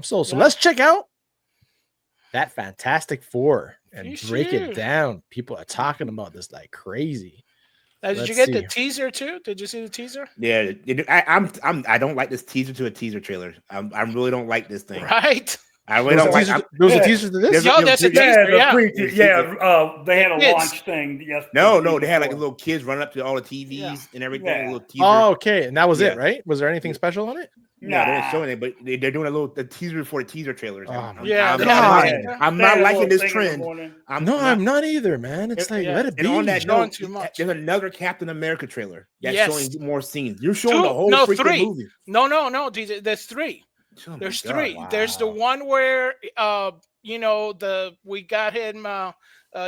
So let's check out that Fantastic Four and break it down. People are talking about this like crazy. Did you get the teaser too? Did you see the teaser? Yeah, I don't like this teaser to a teaser trailer. I really don't like this thing. Right. I really don't like. There was a teaser to this. No, that's a teaser. They had a launch thing. Yes. No, they had like little kids running up to all the TVs and everything. Yeah. A little teaser. Oh, okay, and that was it, right? Was there anything special on it? No, they didn't show anything, but they're doing a teaser before the teaser trailers. Oh, I'm not liking this trend. I'm not either, man. It's like let it be. And on that showing note, too much. There's another Captain America trailer that's showing more scenes. You're showing the whole freaking movie. No. There's three. Oh there's God, three. wow. There's the one where we got him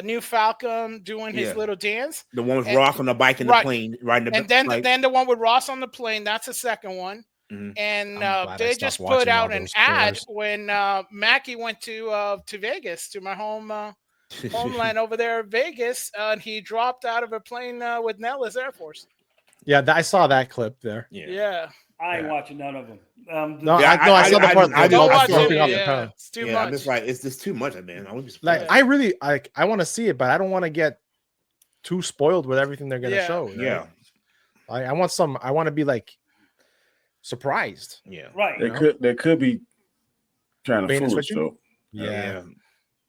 New Falcon doing his little dance. The one with Ross on the bike and the plane riding the then the one with Ross on the plane. That's the second one. Mm-hmm. And they just put out an ad when Mackie went to Vegas, to my homeland over there, Vegas, and he dropped out of a plane with Nellis Air Force. Yeah, I saw that clip there. Yeah. I ain't watching none of them. I saw the part. I don't watch it. It's too much. I'm just like, it's just too much, man. I really I want to see it, but I don't want to get too spoiled with everything they're gonna show. Right? Yeah, I want to be like surprised. Yeah, right. They could be trying to fool us, though. Yeah,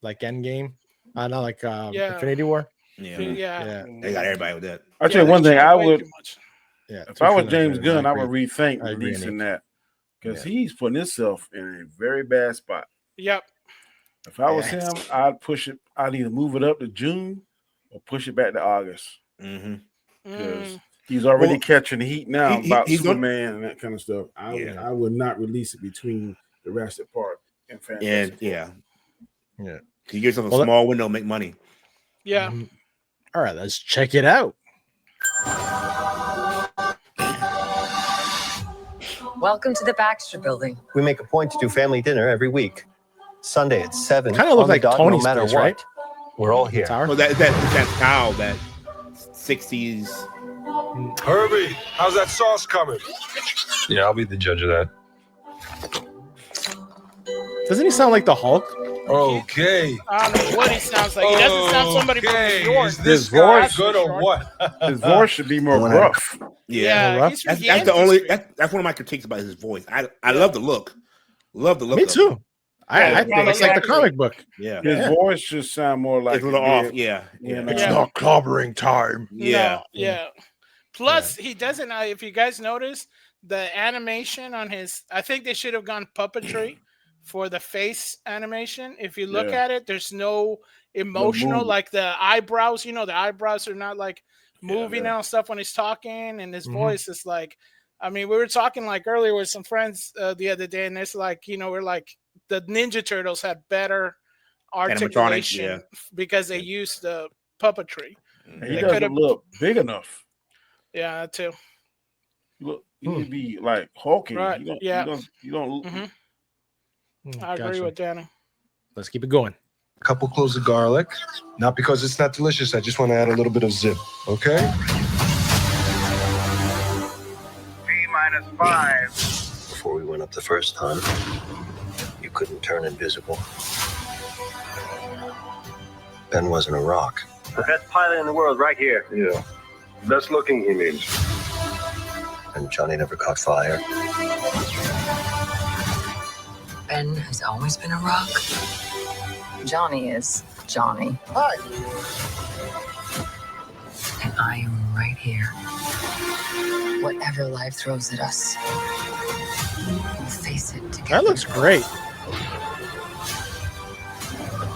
like Endgame. Not like Infinity War. Yeah. They got everybody with that. I'll tell you one thing. I would. Yeah, if I was James Gunn, I would rethink releasing that because he's putting himself in a very bad spot. Yep. If I was him, I'd push it. I'd either move it up to June or push it back to August. Because he's already catching the heat now about Superman and that kind of stuff. I would not release it between Jurassic Park and Fantastic Four. Yeah. You get yourself a small window, make money. Yeah. All right, let's check it out. Welcome to the Baxter Building. We make a point to do family dinner every week. Sunday at 7. Kind of look like Tony's no matter place, what. right? We're all here. Well, that's style, that 60s. Herbie, how's that sauce coming? Yeah, I'll be the judge of that. Doesn't he sound like the Hulk? Okay. I don't know what he sounds like. He doesn't sound somebody from New York. His voice good or what? His voice should be more rough. That's the only. That's one of my critiques about his voice. I love the look. Love the look. Me too. I think it's like the comic book. Yeah. His voice just sound more like it's a little off. Yeah. It's not clobbering time. Yeah. Plus, he doesn't. If you guys notice the animation on his, I think they should have gone puppetry for the face animation. If you look at it, there's no emotional, like the eyebrows. The eyebrows are not like moving and stuff when he's talking, and his voice is like. I mean, we were talking like earlier with some friends the other day, and it's like we're like the Ninja Turtles had better articulation because they used the puppetry. He doesn't look big enough. Yeah, that too. Look, he would be like hulking. Right. You don't. I agree with Danny. Let's keep it going. A couple cloves of garlic. Not because it's not delicious. I just want to add a little bit of zip. Okay. T-5. Before we went up the first time, you couldn't turn invisible. Ben wasn't a rock. The best pilot in the world right here. Yeah. Best looking, he means. And Johnny never caught fire. Ben has always been a rock. Johnny is Johnny. Hi. And I am right here. Whatever life throws at us, we'll face it together. That looks great.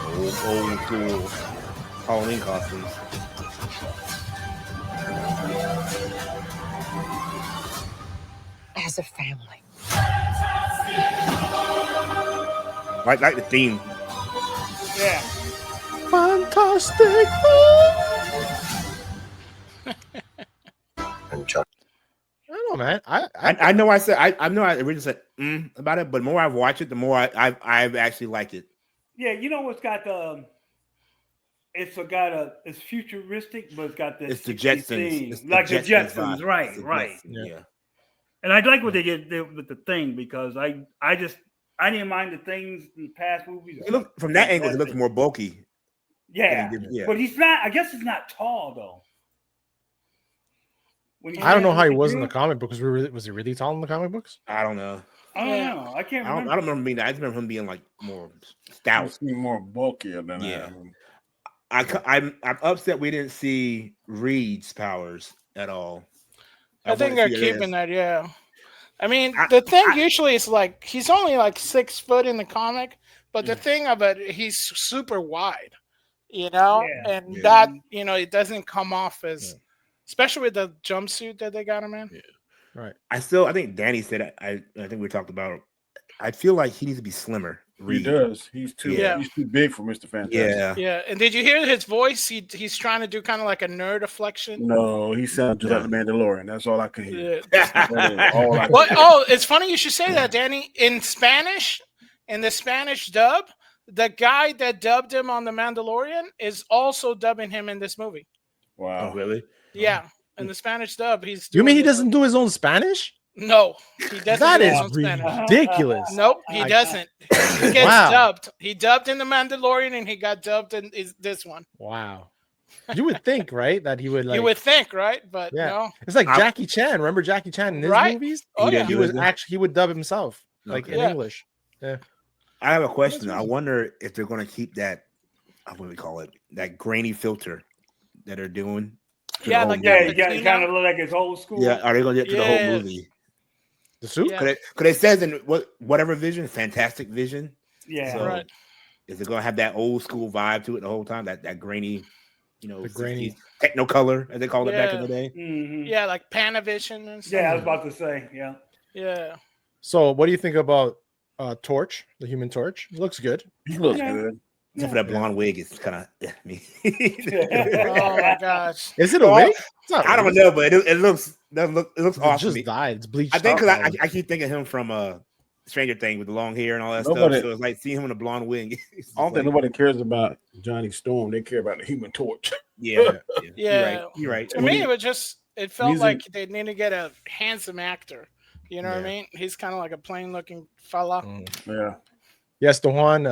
Old school Halloween costumes. As a family. I like the theme. Yeah. Fantastic. And Johnny. I don't know, man. I know I said I know I originally said about it, but the more I've watched it, the more I've actually liked it. Yeah, what's got it's futuristic, but it's got this. It's the Jetsons, it's like the Jetsons, vibe. right? Yeah. And I like what they did with the thing because I just I didn't mind the things in past movies. From that angle, he looks more bulky. Yeah. But he's not. I guess he's not tall though. I don't know how he was in the comic books. Was he really tall in the comic books? I don't know. I don't know. I can't remember. I don't remember being. I just remember him being like more stout, more bulkier than that. I'm upset we didn't see Reed's powers at all. I think they're keeping that. Yeah. I mean, the thing usually is like he's only like 6 foot in the comic, but the thing of it, he's super wide, you know, and that it doesn't come off as, especially with the jumpsuit that they got him in. Yeah. Right. I think Danny said I think we talked about. I feel like he needs to be slimmer. He does. He's too big for Mr. Fantastic. Yeah. And did you hear his voice? He's trying to do kind of like a nerd afflection. No, he sounds just like the Mandalorian. That's all I can hear. It's funny you should say that, Danny. In Spanish, in the Spanish dub, the guy that dubbed him on The Mandalorian is also dubbing him in this movie. Wow. Oh, really? Yeah. In the Spanish dub, he's. You mean he doesn't do his own Spanish? No, he doesn't. That is ridiculous. Nope, he doesn't. He gets dubbed. He dubbed in The Mandalorian, and he got dubbed in this one. Wow. You would think, right, that he would. Like, you would think, right? But no. It's like Jackie Chan. Remember Jackie Chan in his movies? Oh yeah. He would dub himself like in English. Yeah. I have a question. I wonder if they're going to keep that. What do we call it? That grainy filter that they're doing. Yeah, he kind of look like it's old school. Yeah, are they going to get to the whole movie? The suit? Because it says in whatever vision, fantastic vision. Yeah, so right. Is it going to have that old school vibe to it the whole time? That grainy, the grainy Technicolor, as they called it back in the day. Mm-hmm. Yeah, like Panavision and stuff. Yeah, I was about to say. Yeah. Yeah. So, what do you think about Torch, the Human Torch? He looks good. He looks good. Except for that blonde wig, it's kind of me. Oh my gosh! Is it a wig? I don't know, but it looks awesome. Just dyed. It's bleached. I think because I keep thinking of him from Stranger Things with the long hair and all that stuff. So it's like seeing him in a blonde wig. I don't think nobody cares about Johnny Storm. They care about the Human Torch. Yeah. You're right. To me, it felt like they need to get a handsome actor. You know what I mean? He's kind of like a plain looking fella. Yeah. Yes, the one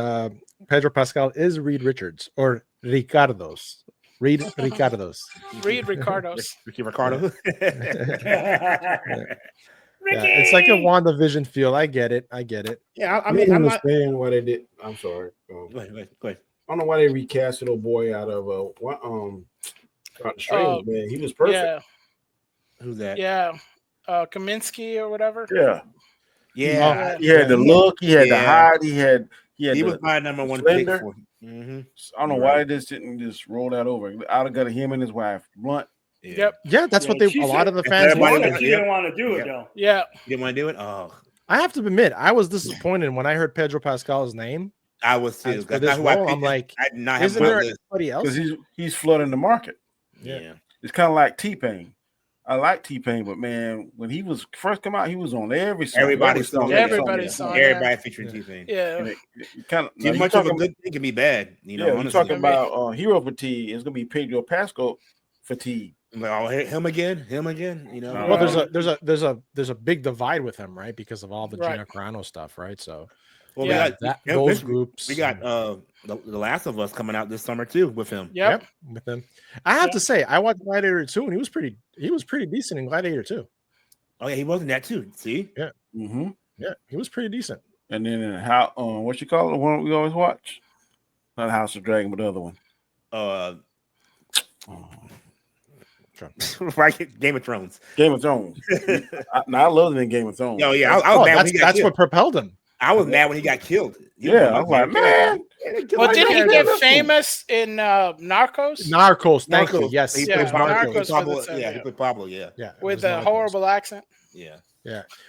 Pedro Pascal is Reed Richards or Ricardo's. Reed Ricardo's. Reed Ricardo's. Ricky Ricardo. Yeah, it's like a WandaVision feel. I get it. Yeah, I mean, I'm understand why they did. I'm sorry. Go ahead. I don't know why they recast the little boy out of Doctor Strange. Man, he was perfect. Yeah. Who's that? Yeah, Kaminsky or whatever. Yeah. He had the look. He had the height. He was my number one pick for. I don't know why they just didn't just roll that over. I'd have got him and his wife blunt. Yep. Yeah, that's what a lot of the fans wanted. She didn't want to do it though. Yeah. You didn't want to do it? Oh. I have to admit, I was disappointed when I heard Pedro Pascal's name. I was too. For this role, I'm like, isn't there anybody else? Because he's flooding the market. Yeah. It's kind of like T-Pain. I like T-Pain, but man, when he was first come out, he was on every song. Everybody's song. Everybody featuring T-Pain. Yeah. Kind of too much of a good thing can be bad. You know, honestly. You're talking about hero fatigue. It's gonna be Pedro Pascal fatigue. Oh, him again. You know. Well, there's a big divide with him, right? Because of all the Gina Carano stuff, right? So, we got those groups. We got the Last of Us coming out this summer too with him. Yep. With him. I have to say, I watched Gladiator 2, and he was pretty decent in Gladiator 2. Oh yeah, he was in that too. See? Yeah. Mm-hmm. Yeah, he was pretty decent. And then what you call it? The one we always watch? Not House of Dragon, but the other one. Right, Game of Thrones. Game of Thrones. I love him in Game of Thrones. Oh yeah, I was mad when he got that's killed. What propelled him. I was mad when he got killed. I was like, man. Well, didn't he get famous in Narcos? Narcos, thank you. Yes, he played Pablo. He played Pablo. Yeah, with a horrible accent. Yeah.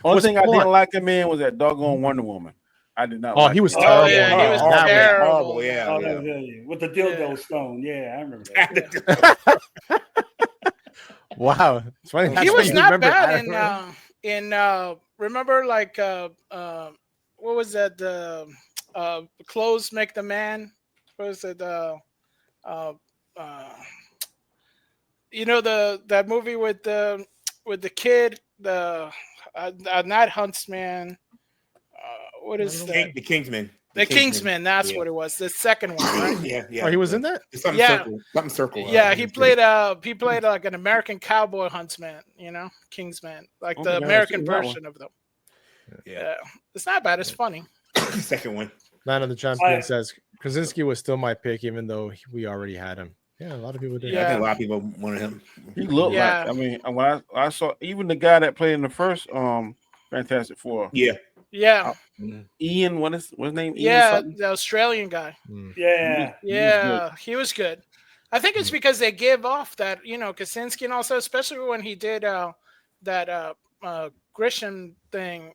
Only thing I didn't like him in was that doggone Wonder Woman. I did not. Oh, he was terrible. Oh, yeah, he was terrible. Horrible. Yeah. With the dildo stone. Yeah, I remember that. Wow, it's funny. He was not bad in remember like what was that clothes make the man? What was it you know that movie with the kid, the not Huntsman, what is that? The Kingsman. The Kingsman, that's what it was. The second one, right? Yeah. Oh, he was in that? Something circle. Yeah, he played like an American cowboy huntsman, Kingsman, like the American version of them. Yeah. It's not bad. It's funny. Second one. Man of the Champion says Krasinski was still my pick, even though we already had him. Yeah, a lot of people did. I think a lot of people wanted him. He looked like. I mean, when I saw even the guy that played in the first Fantastic Four. Yeah. Ian, what's his name? Yeah, the Australian guy. Yeah. He was good. I think it's because they give off that, Kaczynski, and also especially when he did that Grisham thing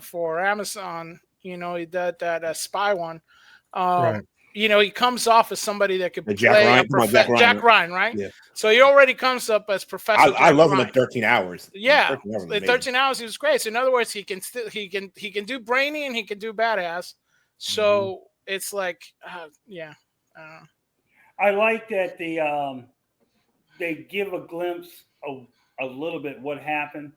for Amazon, he did that spy one. Right. He comes off as somebody that could play Jack Ryan, right? Yeah. So he already comes up as Professor. I love him in 13 Hours. Yeah, in 13 Hours he was great. So in other words, he can do brainy and he can do badass. So it's like, I like that they give a glimpse of a little bit what happened,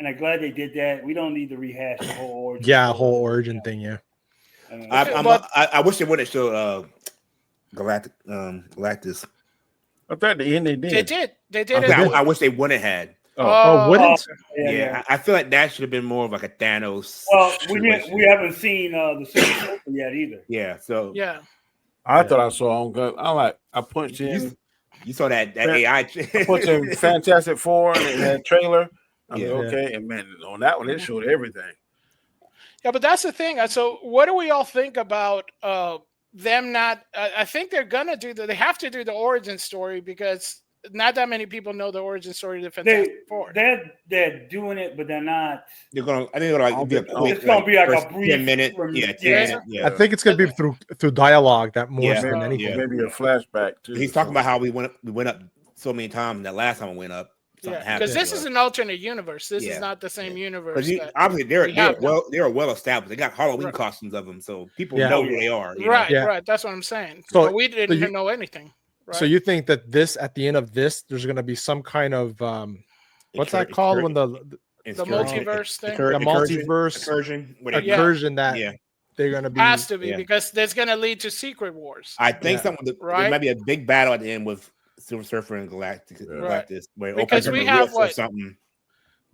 and I'm glad they did that. We don't need to rehash the whole origin. Yeah, whole origin thing. Yeah. I wish they wouldn't show Galactus. I thought the end they did. They did. I wish they wouldn't had. Wouldn't? Yeah, I feel like that should have been more of like a Thanos. Well, we haven't seen the Silver Surfer yet either. Yeah, so I thought I saw him. I punched in. You saw that AI. I punched in Fantastic Four and that trailer. I mean, okay, and man, on that one it showed everything. Yeah, but that's the thing. So, what do we all think about them not? I think they're gonna do that. They have to do the origin story because not that many people know the origin story of the Fantastic Four. They're doing it, but they're not. I think they're gonna be a quick. It's gonna be like a brief 10-minute. I think it's gonna be through dialogue that more than anything. Yeah. Maybe a flashback too. He's talking about how we went up so many times, and that last time we went up. Because this is an alternate universe. This is not the same universe. Obviously, they're well established. They got Halloween costumes of them, so people know who they are. Right. That's what I'm saying. So we didn't know anything. Right? So you think that at the end of this, there's going to be some kind of what's that called when the multiverse thing? The multiverse incursion that they're going to be has to be because there's going to lead to Secret Wars. I think there might be a big battle at the end with Silver Surfer and Galactus, because we have something.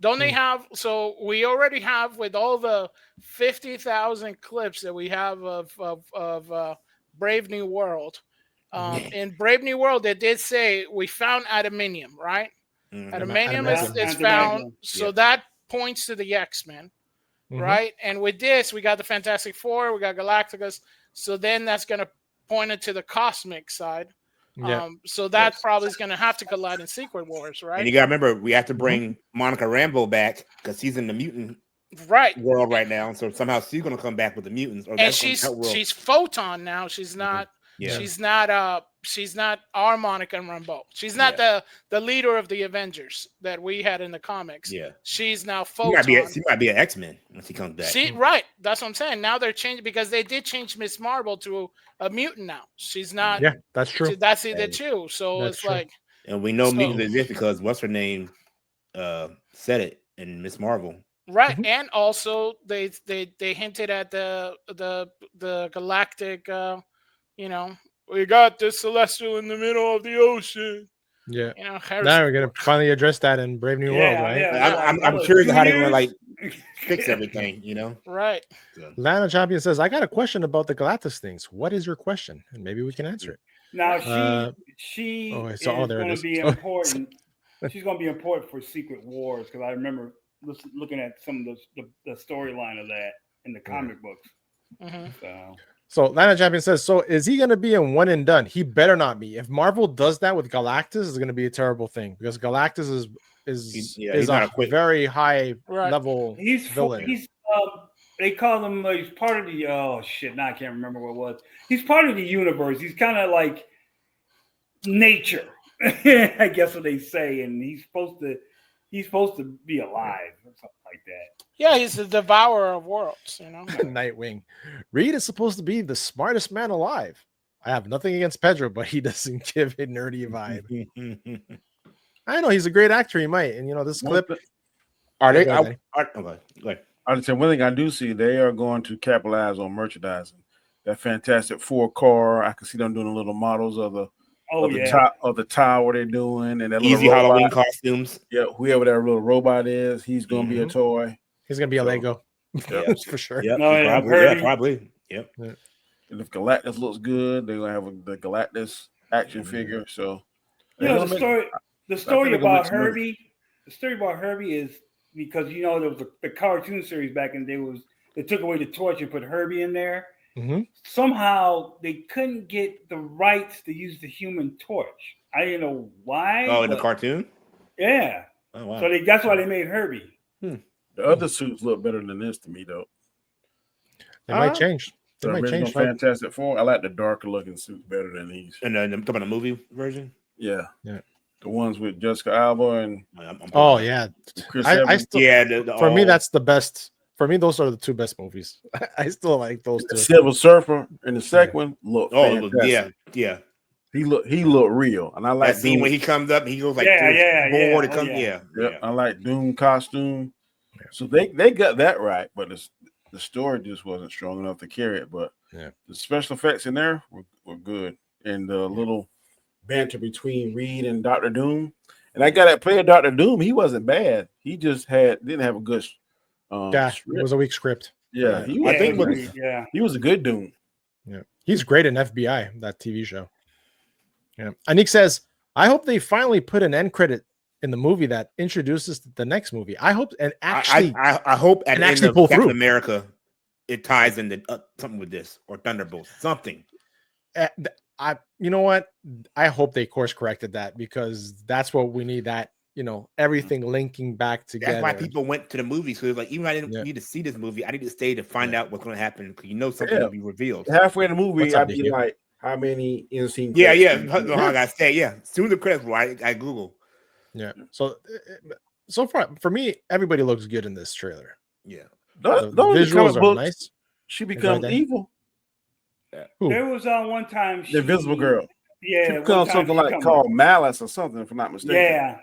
Don't they have? So we already have with all the 50,000 clips that we have of Brave New World. In Brave New World, they did say we found adamantium, right? Adamantium is found, so that points to the X-Men, right? And with this, we got the Fantastic Four, we got Galacticus, so then that's going to point it to the cosmic side. So that probably is going to have to collide in Secret Wars, right? And you got to remember, we have to bring Monica Rambeau back because she's in the mutant world right now. So somehow she's going to come back with the mutants. And she's Photon now. She's not. She's not our Monica Rambeau. She's not the leader of the Avengers that we had in the comics. Yeah. She's now Photon. She might be an X-Men when she comes back. Right. That's what I'm saying. Now they're changing because they did change Miss Marvel to a mutant now. She's not. Yeah, that's true. That's either two. So it's true. And we know mutants exist because what's her name said it in Miss Marvel. Right. And also they hinted at the galactic we got this celestial in the middle of the ocean. Yeah. Now we're gonna finally address that in Brave New World, right? Yeah. I'm curious how they're gonna fix everything, Right. Lana Champion says, I got a question about the Galactus things. What is your question? And maybe we can answer it. Now she is going to be important. She's going to be important for Secret Wars because I remember looking at some of the storyline of that in the comic books. So Lana Champion says, so is he going to be in One and Done? He better not be. If Marvel does that with Galactus, it's going to be a terrible thing because Galactus is a very high level villain. They call him, he's part of the, now I can't remember what it was. He's part of the universe. He's kind of like nature, I guess what they say. And he's supposed to be alive or something like that. Yeah, he's the devourer of worlds, Nightwing. Reed is supposed to be the smartest man alive. I have nothing against Pedro, but he doesn't give a nerdy vibe. I know he's a great actor. He might, and this clip. Are they? Go ahead. I just said one thing I do see, they are going to capitalize on merchandising. That Fantastic Four car, I can see them doing little models of the top of the tower they're doing, and that easy little Halloween costumes. Yeah, whoever that little robot is, he's going to be a toy. He's going to be a Lego. Yeah, for sure. Yep, probably. Yep. Yeah. And if Galactus looks good, they're gonna have the Galactus action figure. So, the story about Herbie is because there was the cartoon series back in the day they took away the torch and put Herbie in there. Mm-hmm. Somehow they couldn't get the rights to use the Human Torch. I didn't know why. Oh, in the cartoon? Yeah. Oh wow. So that's why they made Herbie. The other suits look better than this to me, though. They might change. The original Fantastic Four. I like the darker looking suits better than these. And then talking about the movie version. Yeah. The ones with Jessica Alba and Chris Evans. I still, for me, that's the best. For me, those are the two best movies. I still like those two. Silver Surfer and the second one look. Yeah. He looked real, and I like that scene when he comes up, and he goes like board. Yeah. I like Doom costume. So they got that right, but the story just wasn't strong enough to carry it. But the special effects in there were good, and the little banter between Reed and Dr. Doom. And that guy that played Dr. Doom, he wasn't bad. He just didn't have a good it was a weak script. Yeah, he was a good Doom. Yeah, he's great in FBI, that TV show. Yeah, Anik says, I hope they finally put an end credit in the movie that introduces the next movie. I hope, and actually, I hope at the end of pull Captain through. America, it ties into something with this or Thunderbolts, something. You know what? I hope they course corrected that because that's what we need. That everything linking back together. That's why people went to the movies. So like, even I didn't need to see this movie. I need to stay to find out what's going to happen because something will be revealed. Halfway in the movie, I'd be like, how many in-scene? Yeah. I gotta say, soon the credits roll, I Google. Yeah. So far for me, everybody looks good in this trailer. Yeah. The visuals are nice. She becomes evil. Yeah. There was one time the Invisible Girl. Yeah, she becomes something called Malice or something, if I'm not mistaken. I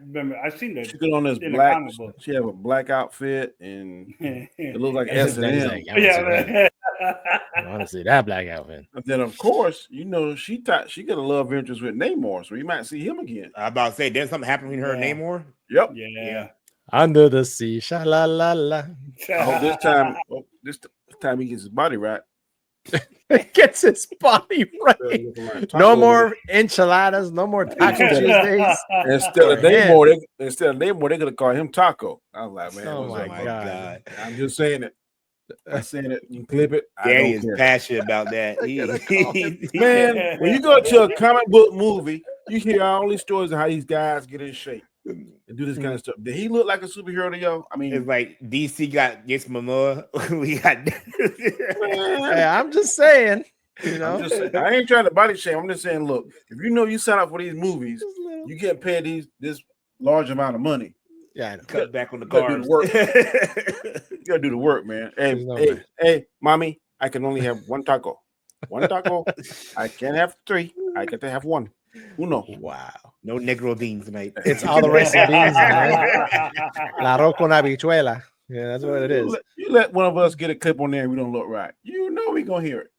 remember. I seen that. She got on this black. She have a black outfit, and it looks like S&M. I want to see that black outfit. And then, of course, she got a love interest with Namor, so you might see him again. I about to say, did something happen between her and Namor? Yep. Yeah. Under the sea, sha la la la. I hope this time he gets his body right. Gets his body right. No more enchiladas, no more Taco Tuesdays. Instead of Namor, they're gonna call him Taco. I was like, man, oh my God. I'm just saying it. I'm saying it. You clip it. Danny is passionate about that. Man, when you go to a comic book movie, you hear all these stories of how these guys get in shape and do this kind of stuff. Did he look like a superhero to y'all? I mean, it's like DC got Jason Momoa. We got. Hey, I'm just saying. I ain't trying to body shame. I'm just saying, look, if you sign up for these movies, you get paid this large amount of money. Yeah, I know. Cut back on the carbs. You gotta do the work, man. Hey, mommy, I can only have one taco. One taco. I can't have 3. I get to have 1. Uno. Wow. No negro beans, mate. It's all the rice and beans. La arroz con habichuela. Yeah, that's what it is. You let one of us get a clip on there and we don't look right. We gonna hear it.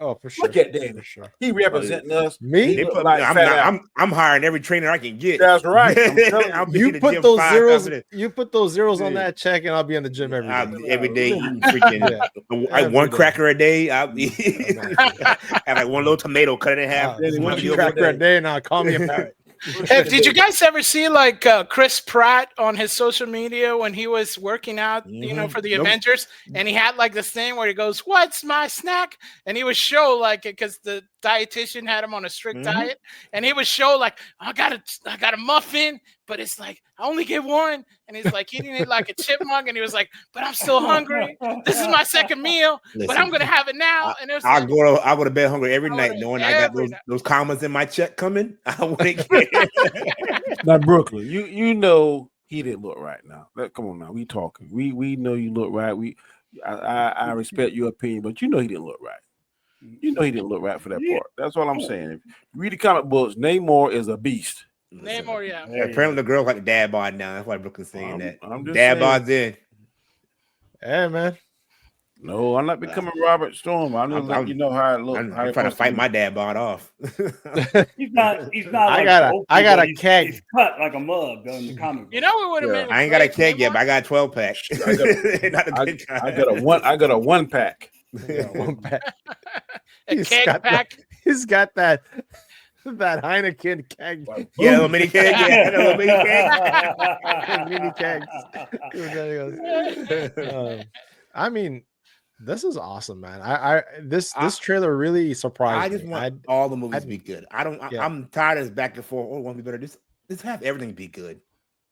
Oh, for sure. Look at Danny. For sure. He representing us. Me? I'm hiring every trainer I can get. That's right. You put those zeros. You put those zeros on that check, and I'll be in the gym every day. Eating freaking one cracker a day. I'll be have like one little tomato cut it in half. One cracker a day, and I'll call me about it. Hey, did you guys ever see like Chris Pratt on his social media when he was working out, for the Avengers, and he had like this thing where he goes, "What's my snack?" and he would show like it because the dietitian had him on a strict diet, and he would show like, I got a muffin, but it's like I only get one, and he's like eating it like a chipmunk, and he was like, but I'm still hungry. This is my second meal, but I'm gonna have it now. And it was I go to bed hungry every night, knowing I got those commas in my check coming. I wouldn't get Now, Brooklyn, you know he didn't look right now. Come on now, we talking. We know you look right. I respect your opinion, but you know he didn't look right. You know he didn't look right for that part. That's all I'm saying. If you read the comic books, Namor is a beast. Namor, yeah. Apparently the girls like the dad bod now. That's why Brooklyn's saying that. I'm just dad saying. bod's in. Hey, man. No, I'm not becoming Robert Storm. I'm gonna let you know how it looks. I'm trying to fight my dad bod off. He's not. I got a keg. He's cut like a mug in the comic. You know what would have made? I ain't got a keg yet, but I got a 12 pack. I got a 1 pack. One pack. A keg pack. He's got that Heineken keg. Yeah, a little mini keg. Yeah, a little mini keg. Mini kegs. I mean, this is awesome, man. This trailer really surprised me. I just want all the movies to be good. I'm tired of this back and forth. Oh, it won't be better. Just have everything be good.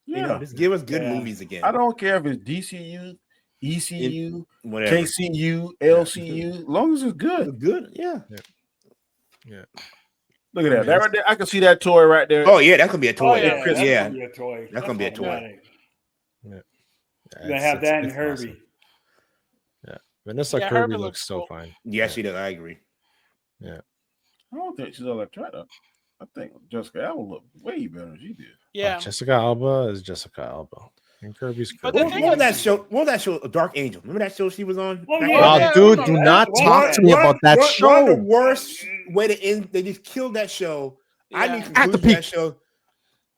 Yeah. You know, just give us good movies again. I don't care if it's DCU, ECU, whatever. KCU, LCU, as long as it's good. It's good. Yeah. Look at that. That right there. I can see that toy right there. Oh yeah, that could be a toy. That's gonna be a toy. That's gonna be a toy. You're gonna have that in Herbie. Awesome. Yeah, Vanessa Kirby looks so fine. Yeah, she does. I agree. Yeah, I don't think she's all that tight up. I think Jessica Alba looked way better than she did. Yeah, Jessica Alba is Jessica Alba. And Kirby's Kirby. What was that show? What was that show? Dark Angel. Remember that show she was on? Dude, do not talk to me about that show. The worst way to end. They just killed that show. I need at the peak. That show.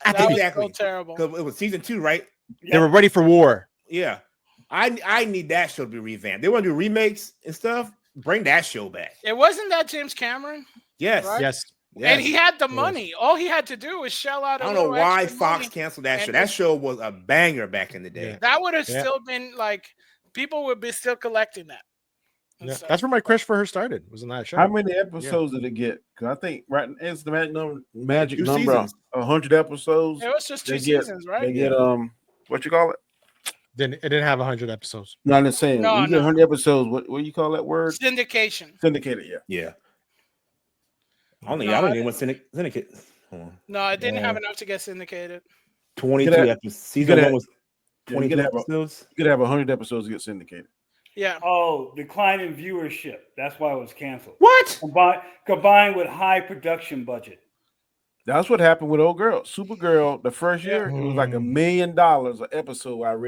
That was so terrible. Because it was season 2, right? They were ready for war. Yeah. I need that show to be revamped. They want to do remakes and stuff. Bring that show back. It wasn't that James Cameron. Yes. Right? Yes. And he had the money. All he had to do was shell out. I don't know why Fox canceled that show. That show was a banger back in the day. That would have still been like people would be still collecting that. Yeah. That's where my crush for her started. Was in that show. How many episodes did it get? Because I think it's the magic number 100 episodes. It was just 2 seasons, right? They get what you call it? It didn't have 100 episodes. No, I'm just saying. No, you get 100 episodes. What do you call that word? Syndication. Syndicated. Yeah. I don't even want syndicate. No, it didn't have enough to get syndicated. 22 episodes. Season 1 was 22 episodes. You could have 100 episodes to get syndicated. Yeah. Oh, decline in viewership. That's why it was canceled. What? Combined with high production budget. That's what happened with old girl. Supergirl, the first year, it was like $1 million an episode. I read.